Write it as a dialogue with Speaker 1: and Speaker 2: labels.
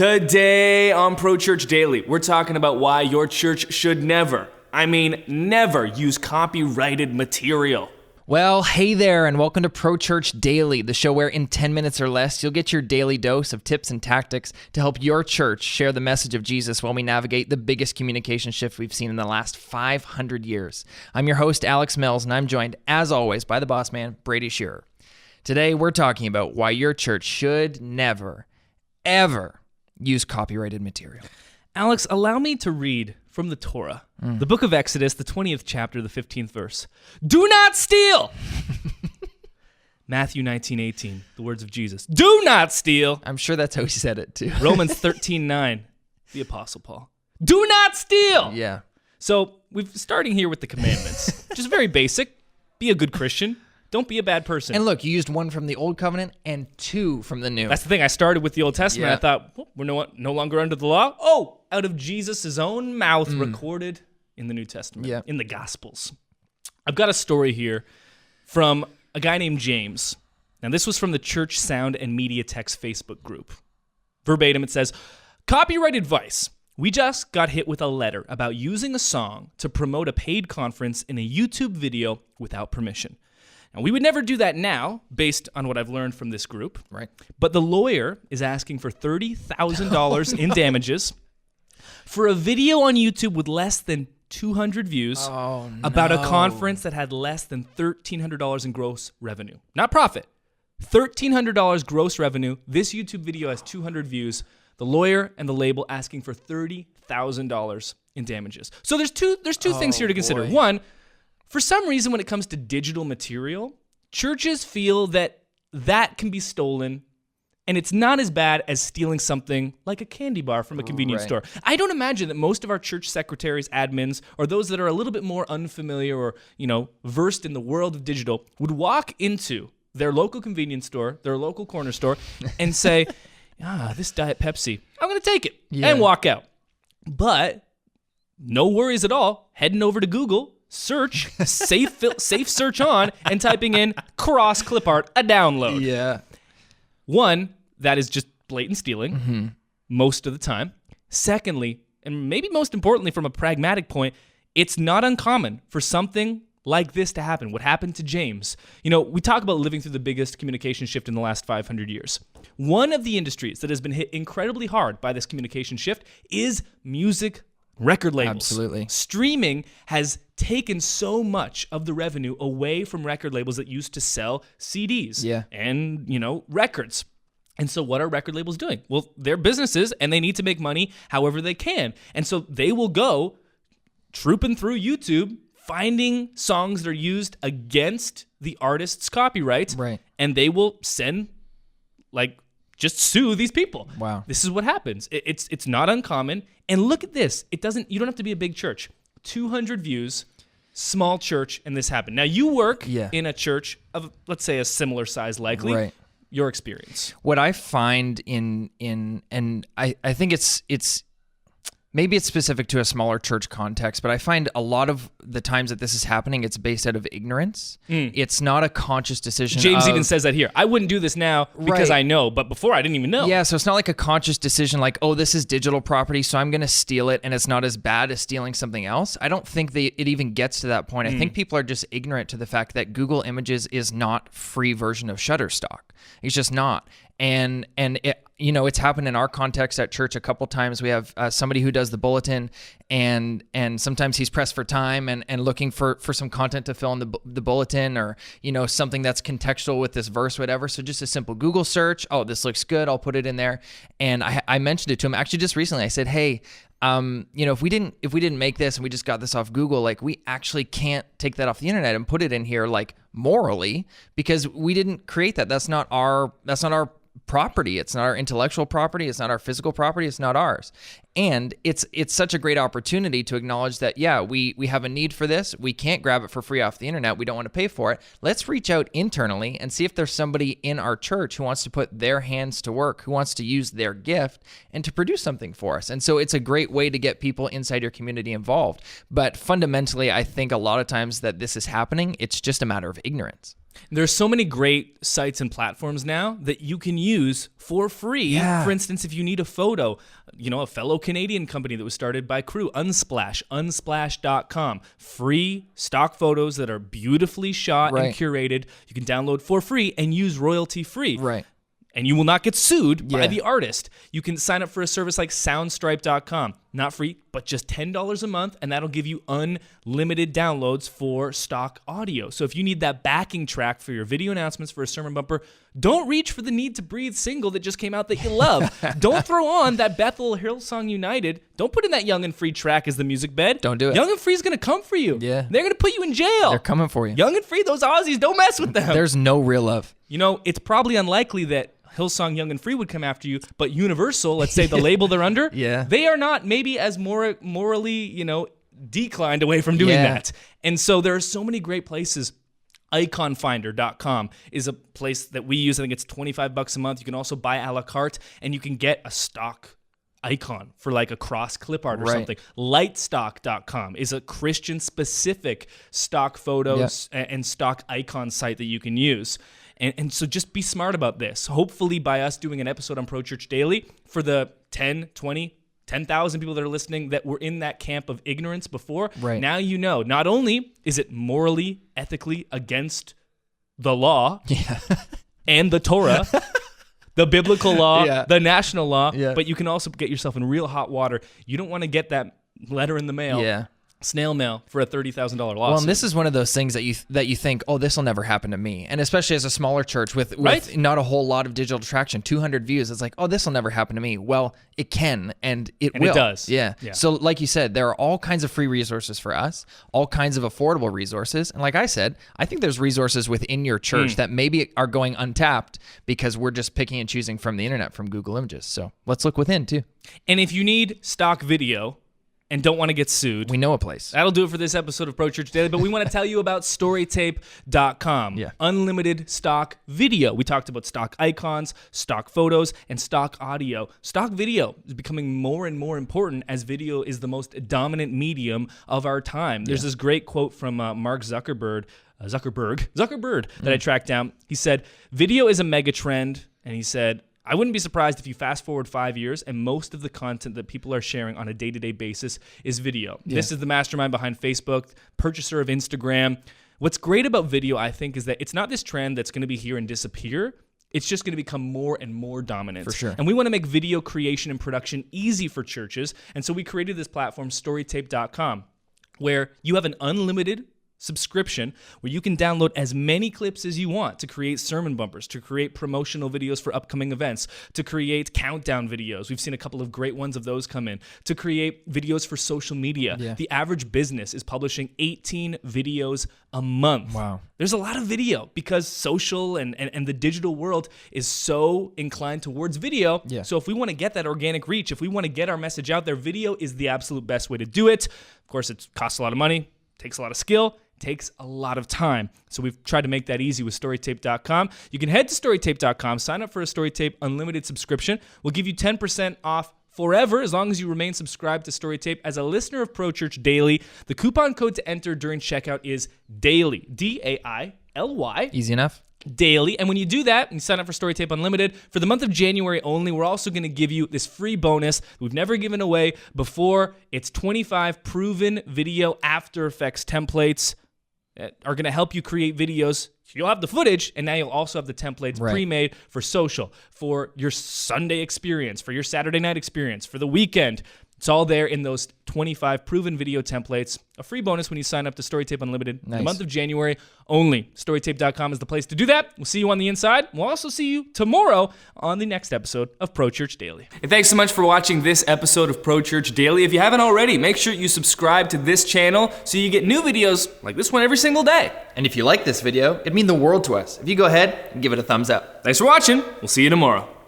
Speaker 1: Today on Pro Church Daily, we're talking about why your church should never use copyrighted material.
Speaker 2: Well, hey there, and welcome to Pro Church Daily, the show where in 10 minutes or less, you'll get your daily dose of tips and tactics to help your church share the message of Jesus while we navigate the biggest communication shift we've seen in the last 500 years. I'm your host, Alex Mills, and I'm joined, as always, by the boss man, Brady Shearer. Today, we're talking about why your church should never, ever use copyrighted material.
Speaker 3: Alex, allow me to read from the Torah, the book of Exodus, the 20th chapter, the 15th verse. Do not steal! Matthew 19:18, the words of Jesus. Do not steal!
Speaker 2: I'm sure that's how he said it, too.
Speaker 3: Romans 13:9, the Apostle Paul. Do not steal!
Speaker 2: Yeah.
Speaker 3: So, we're starting here with the commandments. Just very basic. Be a good Christian. Don't be a bad person.
Speaker 2: And look, you used one from the Old Covenant and two from the New.
Speaker 3: That's the thing. I started with the Old Testament.
Speaker 2: Yeah.
Speaker 3: I thought, well, we're no longer under the law. Oh, out of Jesus' own mouth, recorded in the New Testament, in the Gospels. I've got a story here from a guy named James. Now, this was from the Church Sound and Media Text Facebook group. Verbatim, it says, copyright advice. We just got hit with a letter about using a song to promote a paid conference in a YouTube video without permission. Now, we would never do that now, based on what I've learned from this group.
Speaker 2: Right.
Speaker 3: But the lawyer is asking for $30,000 in damages for a video on YouTube with less than 200 views about a conference that had less than $1,300 in gross revenue. Not profit. $1,300 gross revenue. This YouTube video has 200 views. The lawyer and the label asking for $30,000 in damages. So there's two things here to consider.
Speaker 2: Boy.
Speaker 3: One, for some reason, when it comes to digital material, churches feel that can be stolen, and it's not as bad as stealing something like a candy bar from a convenience store. I don't imagine that most of our church secretaries, admins, or those that are a little bit more unfamiliar or, versed in the world of digital would walk into their local convenience store, their local corner store, and say, this Diet Pepsi, I'm going to take it, and walk out. But no worries at all, heading over to Google, search, safe search on, and typing in cross clip art, a download.
Speaker 2: Yeah.
Speaker 3: One, that is just blatant stealing most of the time. Secondly, and maybe most importantly from a pragmatic point, it's not uncommon for something like this to happen. What happened to James? We talk about living through the biggest communication shift in the last 500 years. One of the industries that has been hit incredibly hard by this communication shift is music record labels.
Speaker 2: Absolutely.
Speaker 3: Streaming has taken so much of the revenue away from record labels that used to sell CDs and, records. And so what are record labels doing? Well, they're businesses and they need to make money however they can. And so they will go trooping through YouTube, finding songs that are used against the artist's copyright.
Speaker 2: Right.
Speaker 3: And they will send, just sue these people.
Speaker 2: Wow.
Speaker 3: This is what happens. It's not uncommon. And look at this. You don't have to be a big church. 200 views, small church, and this happened. Now, you work in a church of, let's say, a similar size likely.
Speaker 2: Right.
Speaker 3: Your experience.
Speaker 2: What I find and I think it's maybe it's specific to a smaller church context, but I find a lot of the times that this is happening, it's based out of ignorance. It's not a conscious decision.
Speaker 3: James even says that here. I wouldn't do this now because I know, but before I didn't even know.
Speaker 2: Yeah, so it's not like a conscious decision like, oh, this is digital property, so I'm going to steal it, and it's not as bad as stealing something else. I don't think it even gets to that point. I think people are just ignorant to the fact that Google Images is not free version of Shutterstock. It's just not. And it, it's happened in our context at church a couple times. We have somebody who does the bulletin, and sometimes he's pressed for time and looking for some content to fill in the bulletin, or something that's contextual with this verse, whatever. So just a simple Google search. Oh, this looks good. I'll put it in there. And I mentioned it to him actually just recently. I said, hey, if we didn't make this and we just got this off Google, we actually can't take that off the internet and put it in here morally, because we didn't create that. That's not our property. It's not our intellectual property. It's not our physical property. It's not ours. And it's such a great opportunity to acknowledge that, we have a need for this. We can't grab it for free off the internet. We don't want to pay for it. Let's reach out internally and see if there's somebody in our church who wants to put their hands to work, who wants to use their gift and to produce something for us. And so it's a great way to get people inside your community involved. But fundamentally, I think a lot of times that this is happening, it's just a matter of ignorance.
Speaker 3: There's so many great sites and platforms now that you can use for free.
Speaker 2: Yeah.
Speaker 3: For instance, if you need a photo, a fellow Canadian company that was started by Crew, unsplash.com. Free stock photos that are beautifully shot and curated. You can download for free and use royalty free.
Speaker 2: Right.
Speaker 3: And you will not get sued by the artist. You can sign up for a service like soundstripe.com. Not free, but just $10 a month, and that'll give you unlimited downloads for stock audio. So if you need that backing track for your video announcements for a sermon bumper, don't reach for the Need to Breathe single that just came out that you love. Don't throw on that Bethel Hillsong United. Don't put in that Young and Free track as the music bed.
Speaker 2: Don't do it.
Speaker 3: Young and Free's going to come for you.
Speaker 2: Yeah.
Speaker 3: They're going to put you in jail.
Speaker 2: They're coming for you.
Speaker 3: Young and Free, those Aussies, don't mess with them.
Speaker 2: There's no real love.
Speaker 3: It's probably unlikely that Hillsong Young and Free would come after you, but Universal, let's say the label they're under, they are not maybe as morally, declined away from doing that. And so there are so many great places. Iconfinder.com is a place that we use. I think it's $25 a month. You can also buy a la carte, and you can get a stock icon for like a cross clip art or something. Lightstock.com is a Christian-specific stock photos and stock icon site that you can use. And so just be smart about this. Hopefully by us doing an episode on Pro Church Daily, for the 10, 20, 10,000 people that are listening that were in that camp of ignorance before, now you know, not only is it morally, ethically against the law and the Torah, the biblical law, the national law, but you can also get yourself in real hot water. You don't want to get that letter in the mail. Snail mail for a $30,000 lawsuit.
Speaker 2: Well, and this is one of those things that you think, oh, this will never happen to me. And especially as a smaller church with not a whole lot of digital traction, 200 views, it's like, oh, this will never happen to me. Well, it can, and it will.
Speaker 3: It does.
Speaker 2: Yeah. So like you said, there are all kinds of free resources for us, all kinds of affordable resources. And like I said, I think there's resources within your church that maybe are going untapped because we're just picking and choosing from the internet, from Google Images. So let's look within too.
Speaker 3: And if you need stock video and don't want to get sued,
Speaker 2: we know a place.
Speaker 3: That'll do it for this episode of Pro Church Daily, but we want to tell you about storytape.com. Unlimited stock video. We talked about stock icons, stock photos, and stock audio. Stock video is becoming more and more important as video is the most dominant medium of our time. There's this great quote from Mark Zuckerberg that I tracked down. He said, video is a mega trend, and he said, I wouldn't be surprised if you fast forward 5 years and most of the content that people are sharing on a day-to-day basis is video. This is the mastermind behind Facebook, purchaser of Instagram. What's great about video, I think, is that it's not this trend that's going to be here and disappear. It's just going to become more and more dominant.
Speaker 2: For sure.
Speaker 3: And we want to make video creation and production easy for churches. And so we created this platform, storytape.com, where you have an unlimited subscription where you can download as many clips as you want to create sermon bumpers, to create promotional videos for upcoming events, to create countdown videos. We've seen a couple of great ones of those come in, to create videos for social media. The average business is publishing 18 videos a month.
Speaker 2: Wow.
Speaker 3: There's a lot of video because social and the digital world is so inclined towards video. So if we want to get that organic reach, if we want to get our message out there, video is the absolute best way to do it. Of course, it costs a lot of money, takes a lot of skill, takes a lot of time. So we've tried to make that easy with storytape.com. You can head to storytape.com, sign up for a Storytape Unlimited subscription. We'll give you 10% off forever as long as you remain subscribed to Storytape. As a listener of Pro Church Daily, the coupon code to enter during checkout is DAILY, D-A-I-L-Y.
Speaker 2: Easy enough.
Speaker 3: Daily. And when you do that and you sign up for Storytape Unlimited, for the month of January only, we're also going to give you this free bonus we've never given away before. It's 25 proven video After Effects templates that are going to help you create videos. You'll have the footage, and now you'll also have the templates pre-made for social, for your Sunday experience, for your Saturday night experience, for the weekend. It's all there in those 25 proven video templates. A free bonus when you sign up to Storytape Unlimited. The month of January only. Storytape.com is the place to do that. We'll see you on the inside. We'll also see you tomorrow on the next episode of Pro Church Daily.
Speaker 1: And thanks so much for watching this episode of Pro Church Daily. If you haven't already, make sure you subscribe to this channel so you get new videos like this one every single day.
Speaker 2: And if you like this video, it'd mean the world to us if you go ahead and give it a thumbs up.
Speaker 1: Thanks for watching. We'll see you tomorrow.